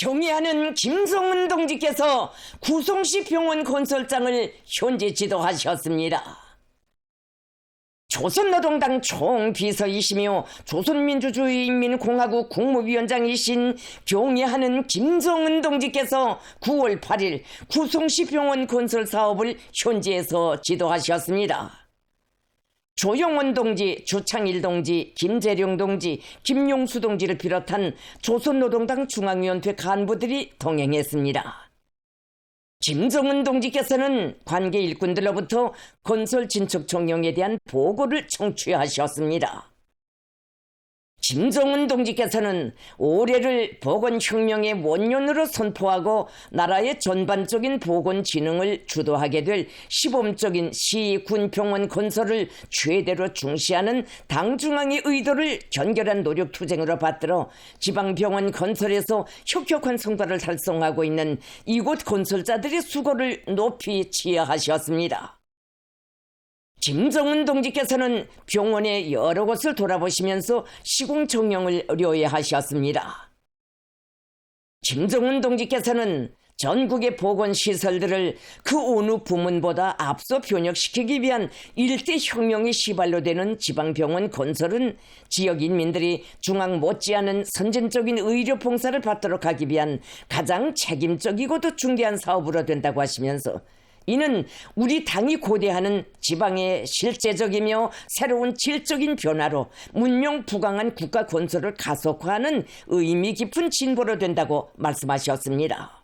경애하는 김성은 동지께서 구송시 병원 건설장을 현재 지도하셨습니다. 조선노동당 총비서이시며 조선민주주의인민공화국 국무위원장이신 경애하는 김성은 동지께서 9월 8일 구송시 병원 건설 사업을 현지에서 지도하셨습니다. 조영원 동지, 주창일 동지, 김재룡 동지, 김용수 동지를 비롯한 조선노동당 중앙위원회 간부들이 동행했습니다. 김성은 동지께서는 관계 일꾼들로부터 건설 진척 종용에 대한 보고를 청취하셨습니다. 김성은 동지께서는 올해를 보건혁명의 원년으로 선포하고 나라의 전반적인 보건진흥을 주도하게 될 시범적인 시, 군 병원 건설을 최대로 중시하는 당중앙의 의도를 견결한 노력 투쟁으로 받들어 지방병원 건설에서 혁혁한 성과를 달성하고 있는 이곳 건설자들의 수고를 높이 치하하셨습니다. 김성은 동지께서는 병원의 여러 곳을 돌아보시면서 시공청령을 의뢰하셨습니다. 김성은 동지께서는 전국의 보건시설들을 그 어느 부문보다 앞서 변혁시키기 위한 일대 혁명의 시발로 되는 지방병원 건설은 지역 인민들이 중앙 못지않은 선진적인 의료 봉사를 받도록 하기 위한 가장 책임적이고도 중대한 사업으로 된다고 하시면서 이는 우리 당이 고대하는 지방의 실제적이며 새로운 질적인 변화로 문명 부강한 국가 건설을 가속화하는 의미 깊은 진보로 된다고 말씀하셨습니다.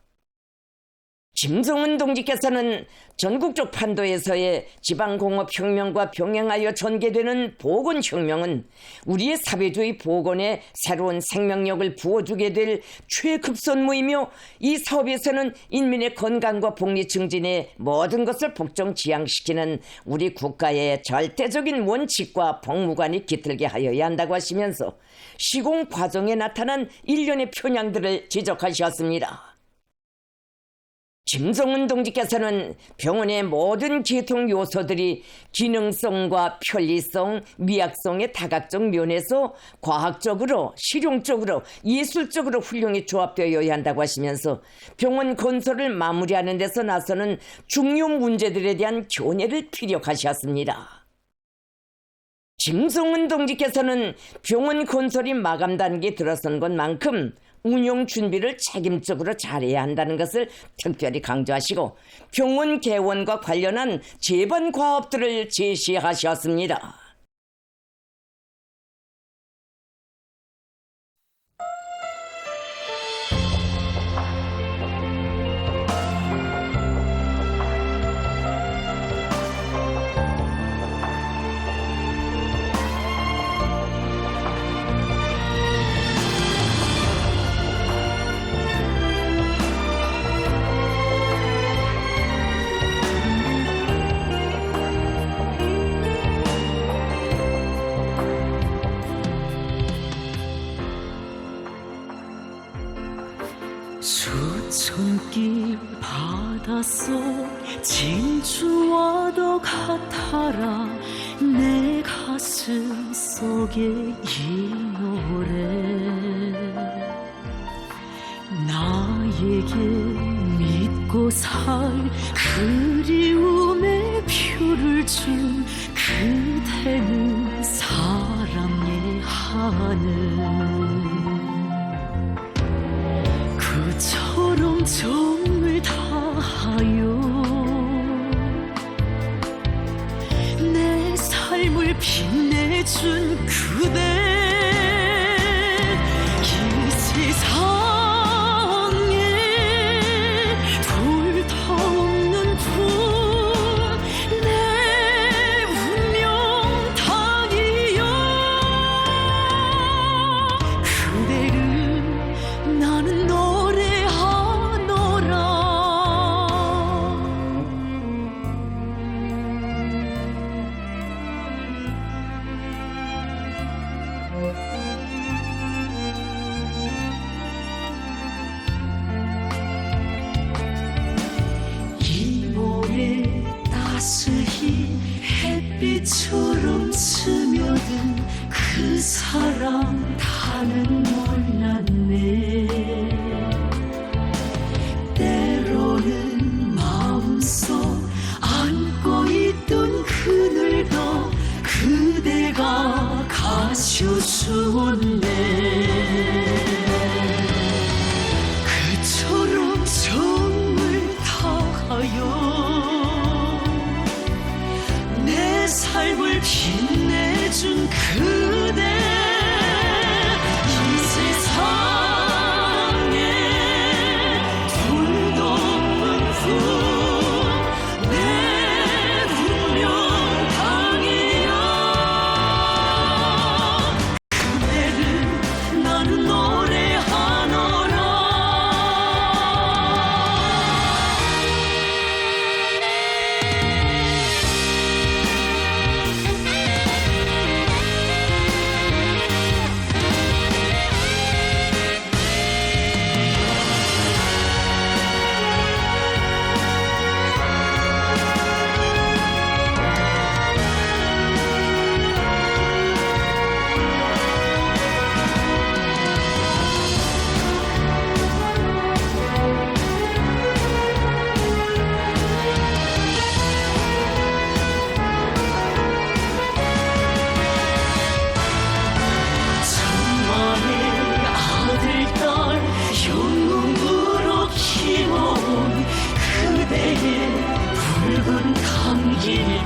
김성은 동지께서는 전국적 판도에서의 지방공업혁명과 병행하여 전개되는 보건혁명은 우리의 사회주의 보건에 새로운 생명력을 부어주게 될 최급선무이며 이 사업에서는 인민의 건강과 복리 증진에 모든 것을 복종지향시키는 우리 국가의 절대적인 원칙과 복무관이 깃들게 하여야 한다고 하시면서 시공 과정에 나타난 일련의 편향들을 지적하셨습니다. 김성은 동지께서는 병원의 모든 계통 요소들이 기능성과 편리성, 미학성의 다각적 면에서 과학적으로, 실용적으로, 예술적으로 훌륭히 조합되어야 한다고 하시면서 병원 건설을 마무리하는 데서 나서는 중요 문제들에 대한 견해를 피력하셨습니다. 김성은 동지께서는 병원 건설이 마감 단계에 들어선 것만큼 운영 준비를 책임적으로 잘해야 한다는 것을 특별히 강조하시고 병원 개원과 관련한 제반 과업들을 제시하셨습니다. 수천길 바닷속 진주와도 같아라 내 가슴 속에 이 노래 나에게 믿고 살 그리움의 표를 준 그대는 사랑의 하늘 그처럼 정을 다하여 내 삶을 빛내준 그대 이 세상에 불타오르는 품 내 운명 당이여 그대를 나는 따스히 햇빛처럼 스며든 그 사랑 다는 몰랐네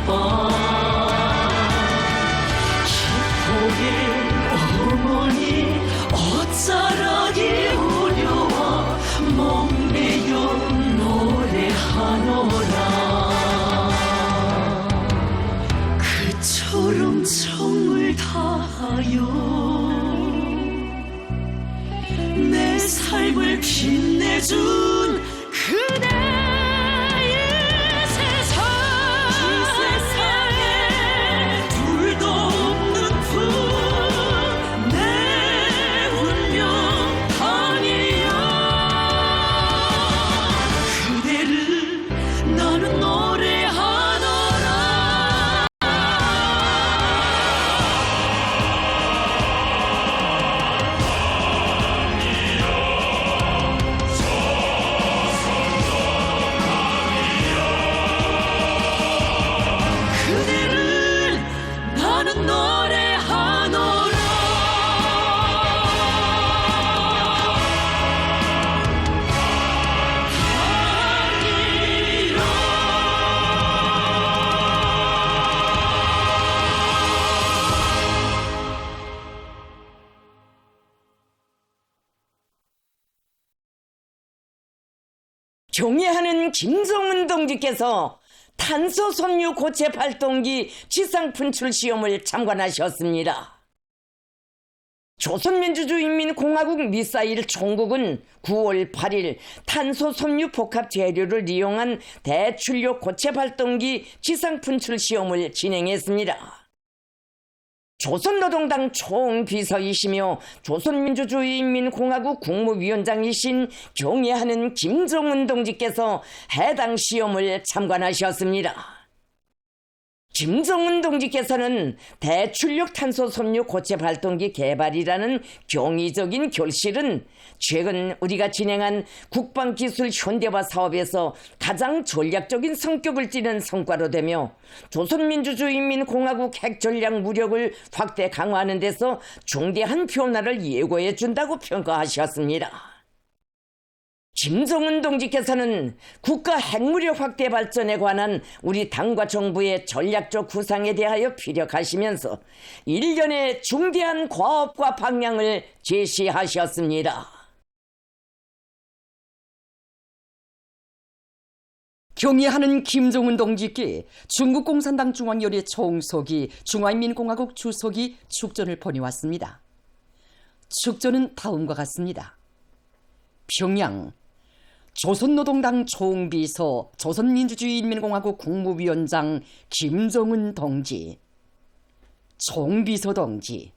아빠 기포의 어머니 어쩌라기 우려와 목매여 노래하노라 그처럼 정을 다하여 내 삶을 빛내준 그대의 세상에 둘도 없는 내 운명 아니야 그대를 나는 노래하노라 그대를 나는 노래하노라 경애하는 김정은 동지께서 탄소 섬유 고체 발동기 지상 분출 시험을 참관하셨습니다. 조선민주주의인민공화국 미사일 총국은 9월 8일 탄소 섬유 복합 재료를 이용한 대출력 고체 발동기 지상 분출 시험을 진행했습니다. 조선노동당 총비서이시며 조선민주주의인민공화국 국무위원장이신 경애하는 김정은 동지께서 해당 시험을 참관하셨습니다. 김정은 동지께서는 대출력 탄소 섬유 고체 발동기 개발이라는 경이적인 결실은 최근 우리가 진행한 국방기술 현대화 사업에서 가장 전략적인 성격을 띠는 성과로 되며 조선민주주의인민공화국 핵전략 무력을 확대 강화하는 데서 중대한 변화를 예고해 준다고 평가하셨습니다. 김정은 동지께서는 국가 핵무력 확대 발전에 관한 우리 당과 정부의 전략적 구상에 대하여 피력하시면서 일련의 중대한 과업과 방향을 제시하셨습니다. 경애하는 김정은 동지께 중국 공산당 중앙위원회 총석이 중화인민공화국 주석이 축전을 보내왔습니다. 축전은 다음과 같습니다. 평양 조선노동당 총비서 조선민주주의인민공화국 국무위원장 김정은 동지. 총비서 동지,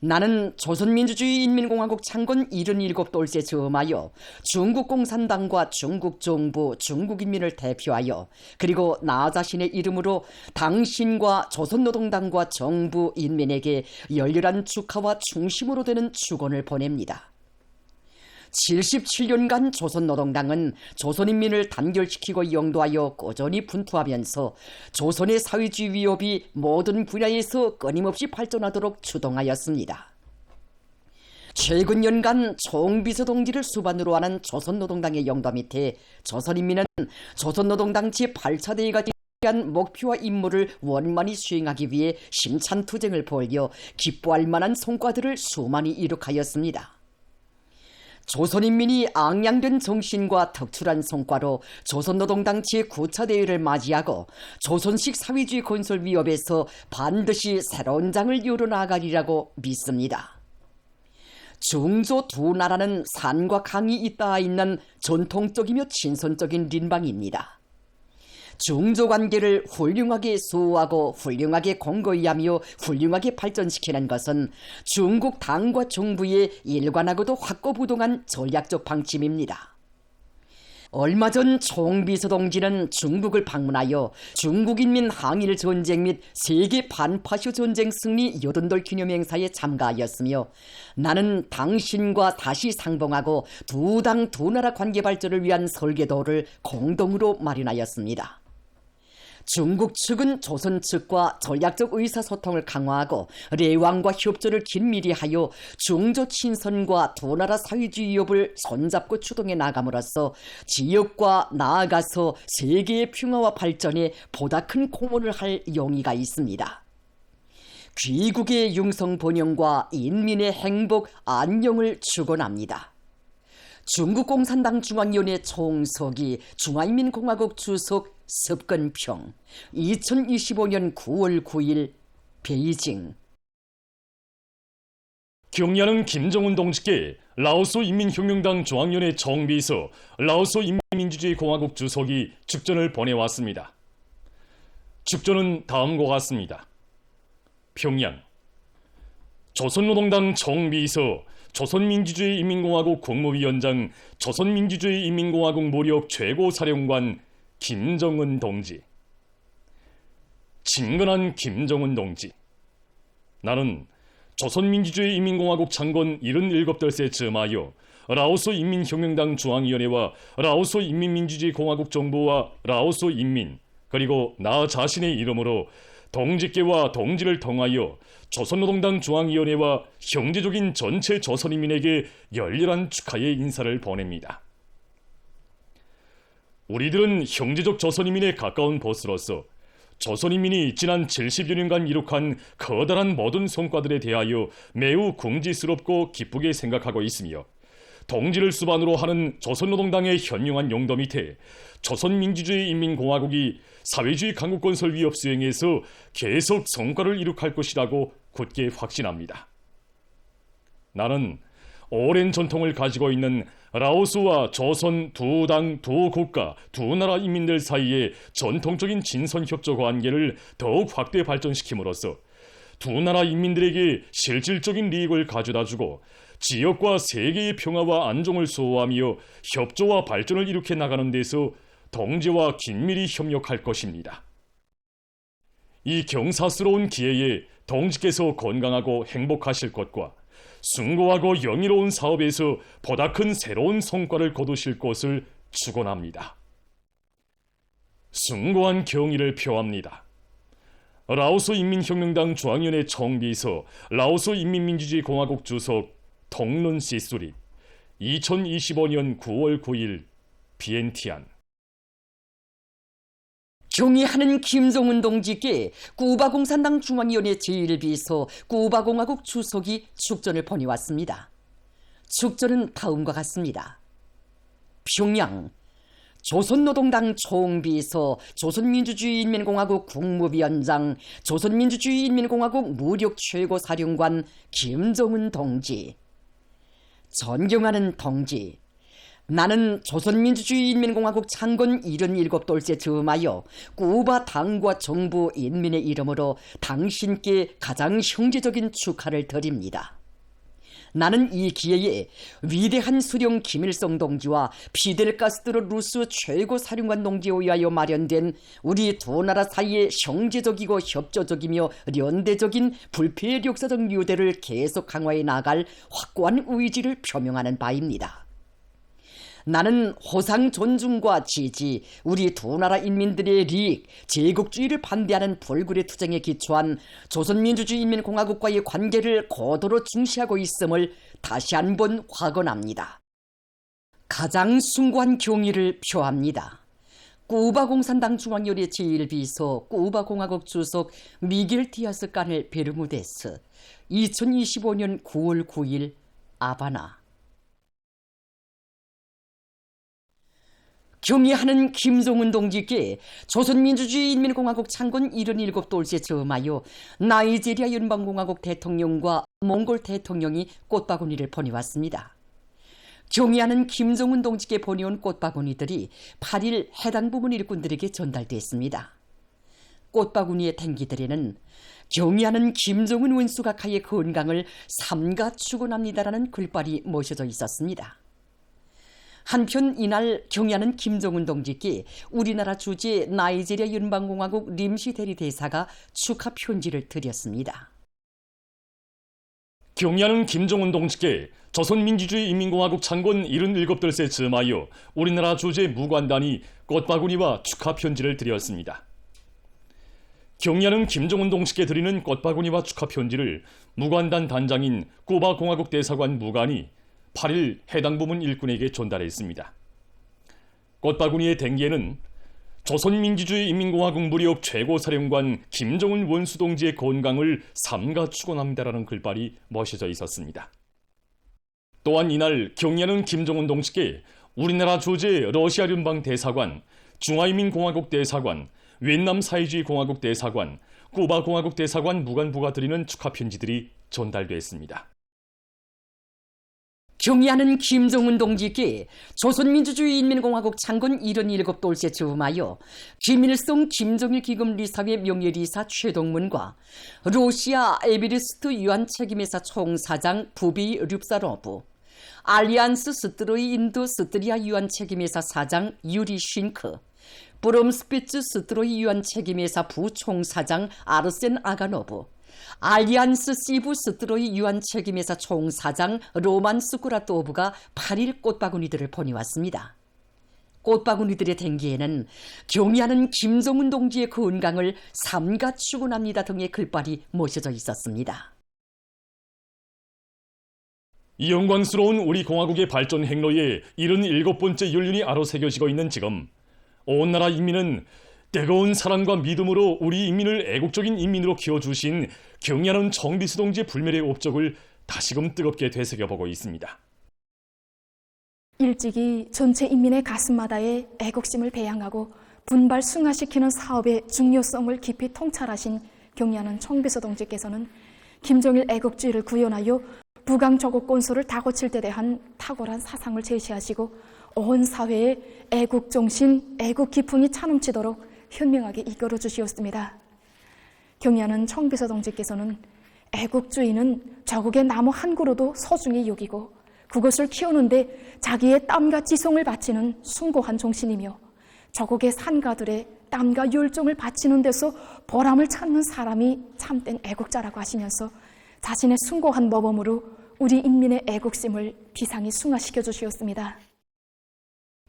나는 조선민주주의인민공화국 창건 77돌째 즈음하여 중국 공산당과 중국 정부, 중국 인민을 대표하여 그리고 나 자신의 이름으로 당신과 조선노동당과 정부 인민에게 열렬한 축하와 충심으로 되는 축원을 보냅니다. 77년간 조선노동당은 조선인민을 단결시키고 영도하여 꾸준히 분투하면서 조선의 사회주의 위협이 모든 분야에서 끊임없이 발전하도록 주동하였습니다. 최근 연간 총비서 동지를 수반으로 하는 조선노동당의 영도 밑에 조선인민은 조선노동당 제8차 대회가 한 목표와 임무를 원만히 수행하기 위해 심찬 투쟁을 벌여 기뻐할 만한 성과들을 수많이 이룩하였습니다. 조선인민이 앙양된 정신과 특출한 성과로 조선노동당 제9차 대회를 맞이하고 조선식 사회주의 건설 위협에서 반드시 새로운 장을 열어나가리라고 믿습니다. 중조 두 나라는 산과 강이 잇닿아 있는 전통적이며 친선적인邻방입니다. 중조 관계를 훌륭하게 수호하고 훌륭하게 공고히 하며 훌륭하게 발전시키는 것은 중국 당과 정부의 일관하고도 확고부동한 전략적 방침입니다. 얼마 전 총비서 동지는 중국을 방문하여 중국인민 항일 전쟁 및 세계 반파쇼 전쟁 승리 80돌 기념행사에 참가하였으며 나는 당신과 다시 상봉하고 두 당 두 나라 관계 발전을 위한 설계도를 공동으로 마련하였습니다. 중국 측은 조선 측과 전략적 의사소통을 강화하고 레왕과 협조를 긴밀히 하여 중조 친선과 두 나라 사회주의 위협을 손잡고 추동해 나감으로써 지역과 나아가서 세계의 평화와 발전에 보다 큰 공헌을 할 용의가 있습니다. 귀국의 융성 번영과 인민의 행복 안녕을 축원합니다. 중국 공산당 중앙위원회 총서기 중화인민공화국 주석 습건평 2025년 9월 9일 베이징. 경야는 김정은 동지께 라오스 인민혁명당 중앙위원회 총비서 라오스 인민민주주의공화국 주석이 축전을 보내왔습니다. 축전은 다음과 같습니다. 평양 조선노동당 총비서 조선민주주의인민공화국 국무위원장 조선민주주의인민공화국 무력 최고사령관 김정은 동지. 친근한 김정은 동지. 나는 조선민주주의인민공화국 창건 77달새 즈음하여 라오스 인민혁명당 중앙위원회와 라오스 인민민주주의공화국 정부와 라오스 인민 그리고 나 자신의 이름으로 동지께와 동지를 통하여 조선노동당 중앙위원회와 형제적인 전체 조선인민에게 열렬한 축하의 인사를 보냅니다. 우리들은 형제적 조선인민에 가까운 보스로서 조선인민이 지난 70여 년간 이룩한 커다란 모든 성과들에 대하여 매우 궁지스럽고 기쁘게 생각하고 있으며 동지를 수반으로 하는 조선노동당의 현명한 용도 밑에 조선민주주의인민공화국이 사회주의 강국건설 위협 수행에서 계속 성과를 이룩할 것이라고 굳게 확신합니다. 나는 오랜 전통을 가지고 있는 라오스와 조선 두 당, 두 국가, 두 나라 인민들 사이의 전통적인 친선협조 관계를 더욱 확대 발전시킴으로써 두 나라 인민들에게 실질적인利益을 가져다주고 지역과 세계의 평화와 안정을 수호하며 협조와 발전을 이룩해 나가는 데서 동지와 긴밀히 협력할 것입니다. 이 경사스러운 기회에 동지께서 건강하고 행복하실 것과 숭고하고 영예로운 사업에서 보다 큰 새로운 성과를 거두실 것을 축원합니다. 숭고한 경의를 표합니다. 라오스 인민혁명당 중앙위원회 총비서 라오스 인민민주주의공화국 주석 통룬 시수리 2025년 9월 9일 비엔티안. 경의하는 김정은 동지께 쿠바공산당 중앙위원회 제1비서 쿠바공화국 주석이 축전을 보내왔습니다. 축전은 다음과 같습니다. 평양 조선노동당 총비서 조선민주주의인민공화국 국무위원장 조선민주주의인민공화국 무력 최고사령관 김정은 동지. 존경하는 동지, 나는 조선민주주의인민공화국 창건 77돌째 즈음하여 쿠바 당과 정부 인민의 이름으로 당신께 가장 형제적인 축하를 드립니다. 나는 이 기회에 위대한 수령 김일성 동지와 피델 카스트로 루스 최고사령관 동지에 의하여 마련된 우리 두 나라 사이의 형제적이고 협조적이며 연대적인 불패의 역사적 유대를 계속 강화해 나갈 확고한 의지를 표명하는 바입니다. 나는 호상 존중과 지지, 우리 두 나라 인민들의利益, 제국주의를 반대하는 불굴의 투쟁에 기초한 조선민주주의인민공화국과의 관계를 고도로 중시하고 있음을 다시 한번 확언합니다. 가장 숭고한 경의를 표합니다. 쿠바공산당 중앙위원회 제1비서 쿠바공화국 주석 미겔 디아스 까넬 베르무데스 2025년 9월 9일 아바나. 경의하는 김정은 동지께 조선민주주의인민공화국 창건 77돌째 즈음하여 나이지리아 연방공화국 대통령과 몽골 대통령이 꽃바구니를 보내왔습니다. 경의하는 김정은 동지께 보내온 꽃바구니들이 8일 해당 부문 일꾼들에게 전달됐습니다. 꽃바구니의 탱기들에는 경의하는 김정은 원수각하의 건강을 삼가 축원합니다라는 글발이 모셔져 있었습니다. 한편 이날 경의하는 김정은 동지께 우리나라 주재 나이지리아 연방공화국 림시 대리대사가 축하 편지를 드렸습니다. 경의하는 김정은 동지께 조선민주주의인민공화국 창건 77돌새 즈음하여 우리나라 주재 무관단이 꽃바구니와 축하 편지를 드렸습니다. 경야는 김정은 동식에 드리는 꽃바구니와 축하 편지를 무관단 단장인 쿠바공화국 대사관 무관이 8일 해당 부문 일꾼에게 전달했습니다. 꽃바구니의 댕기에는 조선민주주의 인민공화국 무력 최고사령관 김정은 원수동지의 건강을 삼가 축원합니다라는 글발이 멋어져 있었습니다. 또한 이날 경야는 김정은 동식에 우리나라 주재 러시아 연방 대사관, 중화인민공화국 대사관, 위et남 사회주의 공화국 대사관, 쿠바 공화국 대사관 무관부가 드리는 축하 편지들이 전달됐습니다. 경의하는 김정은 동지께 조선민주주의 인민공화국 창건 77돌째 즈음하여 김일성 김정일 기금리사회 명예리사 최동문과 러시아 에베리스트 유한 책임회사 총사장 부비 릅사로브, 알리안스 스트로이 인도 스트리아 유한 책임회사 사장 유리 쉰크, 브롬스피츠 스트로이 유한 책임회사 부총사장 아르센 아가노브, 알리안스 시부 스트로이 유한 책임회사 총사장 로만 스쿠라토브가 8일 꽃바구니들을 보내왔습니다. 꽃바구니들의 댕기에는 경의하는 김정은 동지의 건강을 삼가 축원합니다 등의 글발이 모셔져 있었습니다. 이 영광스러운 우리 공화국의 발전 행로에 77번째 연륜이 아로새겨지고 있는 지금 온 나라 인민은 뜨거운 사랑과 믿음으로 우리 인민을 애국적인 인민으로 키워주신 경야는 정비수 동지의 불멸의 업적을 다시금 뜨겁게 되새겨보고 있습니다. 일찍이 전체 인민의 가슴마다에 애국심을 배양하고 분발 승화시키는 사업의 중요성을 깊이 통찰하신 경야는 청비서 동지께서는 김정일 애국주의를 구현하여 부강 조국 건설을 다고칠 때 대한 탁월한 사상을 제시하시고 온 사회에 애국 정신, 애국 기풍이 차넘치도록 현명하게 이끌어 주시었습니다. 경야는 청비서 동지께서는 애국주의는 저국의 나무 한 그루도 소중히 여기고 그것을 키우는데 자기의 땀과 지성을 바치는 숭고한 정신이며 저국의 산가들의 땀과 열정을 바치는 데서 보람을 찾는 사람이 참된 애국자라고 하시면서 자신의 숭고한 모범으로 우리 인민의 애국심을 비상히 승화시켜 주시었습니다.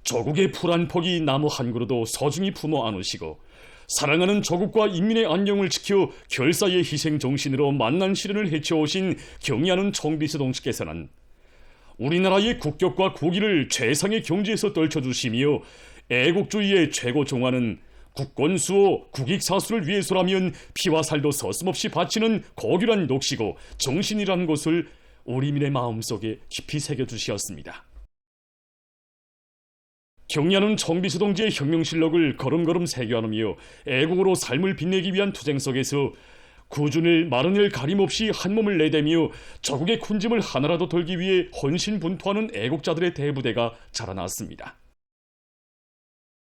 조국의 풀 한 폭이 나무 한 그루도 소중히 품어 안으시고 사랑하는 조국과 인민의 안녕을 지켜 결사의 희생 정신으로 만난 시련을 헤쳐오신 경의하는 청비서 동지께서는 우리나라의 국격과 국위를 최상의 경지에서 떨쳐주시며 애국주의의 최고 종화는 국권수호 국익사수를 위해서라면 피와 살도 서슴없이 바치는 고귀한 녹시고 정신이라는 것을 우리 민의 마음속에 깊이 새겨주시었습니다. 경야는 청비서 동지의 혁명실록을 걸음걸음 새겨나누며 애국으로 삶을 빛내기 위한 투쟁 속에서 구준을 마른을 가림없이 한 몸을 내대며 저국의 군짐을 하나라도 덜기 위해 헌신분투하는 애국자들의 대부대가 자라났습니다.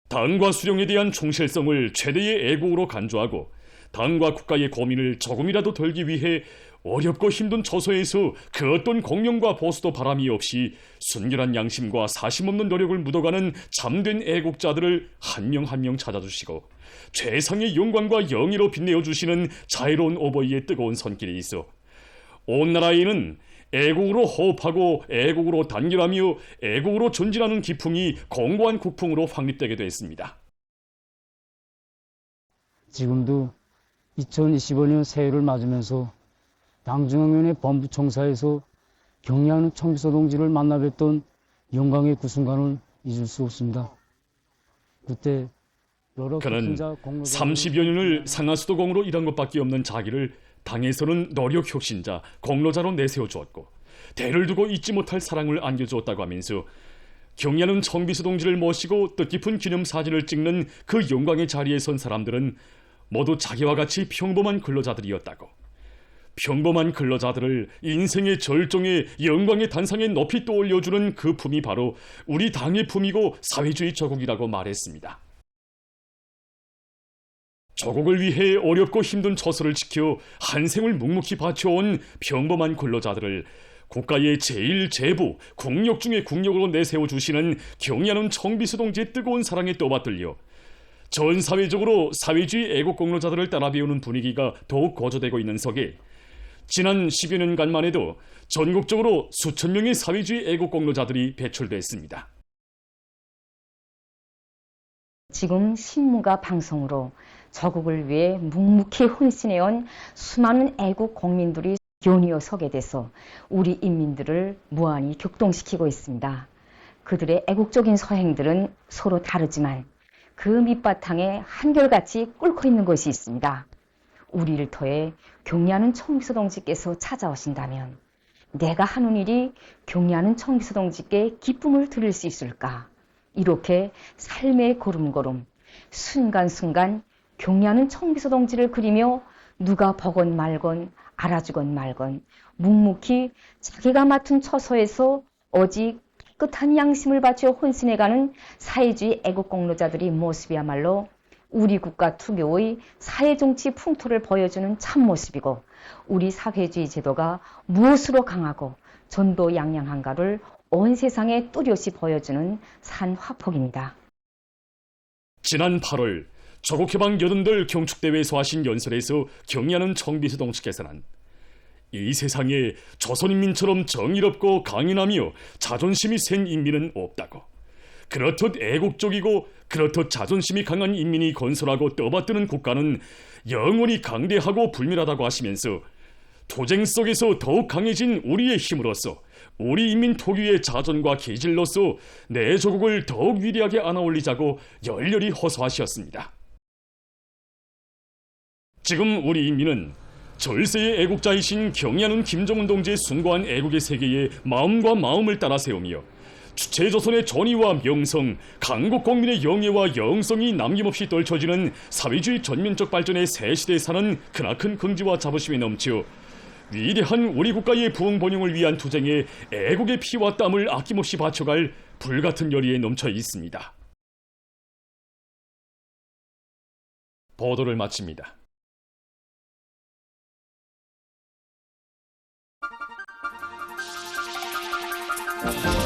당과 수령에 대한 충실성을 최대의 애국으로 간주하고 당과 국가의 고민을 조금이라도 덜기 위해 어렵고 힘든 처소에서 그 어떤 공명과 보수도 바람이 없이 순결한 양심과 사심 없는 노력을 묻어가는 참된 애국자들을 한 명 한 명 찾아주시고 최상의 영광과 영예로 빛내어 주시는 자유로운 오버이의 뜨거운 손길이 있어 온 나라에는 애국으로 호흡하고 애국으로 단결하며 애국으로 전진하는 기풍이 공고한 국풍으로 확립되게 됐습니다. 지금도 2025년 새해를 맞으면서 당중앙위원회 본부총사에서 경의하는 청비서 동지를 만나 뵀던 영광의 그 순간을 잊을 수 없습니다. 그때 여러 그는 30여 년을 상하수도공으로 일한 것밖에 없는 자기를 당에서는 노력 혁신자, 공로자로 내세워주었고 대를 두고 잊지 못할 사랑을 안겨주었다고 하면서 경의하는 청비서 동지를 모시고 뜻깊은 기념사진을 찍는 그 영광의 자리에 선 사람들은 모두 자기와 같이 평범한 근로자들이었다고, 평범한 근로자들을 인생의 절정에 영광의 단상에 높이 떠올려주는 그 품이 바로 우리 당의 품이고 사회주의 조국이라고 말했습니다. 조국을 위해 어렵고 힘든 처소를 지켜 한 생을 묵묵히 바쳐온 평범한 근로자들을 국가의 제1제부 국력 중의 국력으로 내세워주시는 경의하는 청비서 동지의 뜨거운 사랑에 떠받들려 전 사회적으로 사회주의 애국 공로자들을 따라 배우는 분위기가 더욱 고조되고 있는 속에 지난 10여 년간만 해도 전국적으로 수천 명의 사회주의 애국 공로자들이 배출됐습니다. 지금 신문과 방송으로 저국을 위해 묵묵히 헌신해온 수많은 애국 국민들이 견이어 서게 돼서 우리 인민들을 무한히 격동시키고 있습니다. 그들의 애국적인 서행들은 서로 다르지만 그 밑바탕에 한결같이 꿇고 있는 것이 있습니다. 우리를 터에 경리하는 청비서 동지께서 찾아오신다면 내가 하는 일이 경리하는 청비서 동지께 기쁨을 드릴 수 있을까? 이렇게 삶의 걸음걸음, 순간순간 경리하는 청비서 동지를 그리며 누가 보건 말건 알아주건 말건 묵묵히 자기가 맡은 처소에서 오직 깨끗한 양심을 바쳐 헌신해가는 사회주의 애국공로자들의 모습이야말로 우리 국가 특유의 사회정치 풍토를 보여주는 참모습이고 우리 사회주의 제도가 무엇으로 강하고 전도양양한가를 온 세상에 뚜렷이 보여주는 산화폭입니다. 지난 8월 조국해방 여든들 경축대회에서 하신 연설에서 경의하는 청비서 동지께서는 이 세상에 조선인민처럼 정의롭고 강인하며 자존심이 센 인민은 없다고, 그렇듯 애국적이고 그렇듯 자존심이 강한 인민이 건설하고 떠받드는 국가는 영원히 강대하고 불멸하다고 하시면서 투쟁 속에서 더욱 강해진 우리의 힘으로써 우리 인민 특유의 자존과 기질로서 내 조국을 더욱 위대하게 안아올리자고 열렬히 호소하셨습니다. 지금 우리 인민은 절세의 애국자이신 경의하는 김정은 동지의 숭고한 애국의 세계에 마음과 마음을 따라 세우며 주체조선의 전의와 명성, 강국 국민의 영예와 영성이 남김없이 떨쳐지는 사회주의 전면적 발전의 새 시대에 사는 크나큰 긍지와 자부심에 넘쳐 위대한 우리 국가의 부흥번영을 위한 투쟁에 애국의 피와 땀을 아낌없이 바쳐갈 불같은 열의에 넘쳐 있습니다. 보도를 마칩니다. 아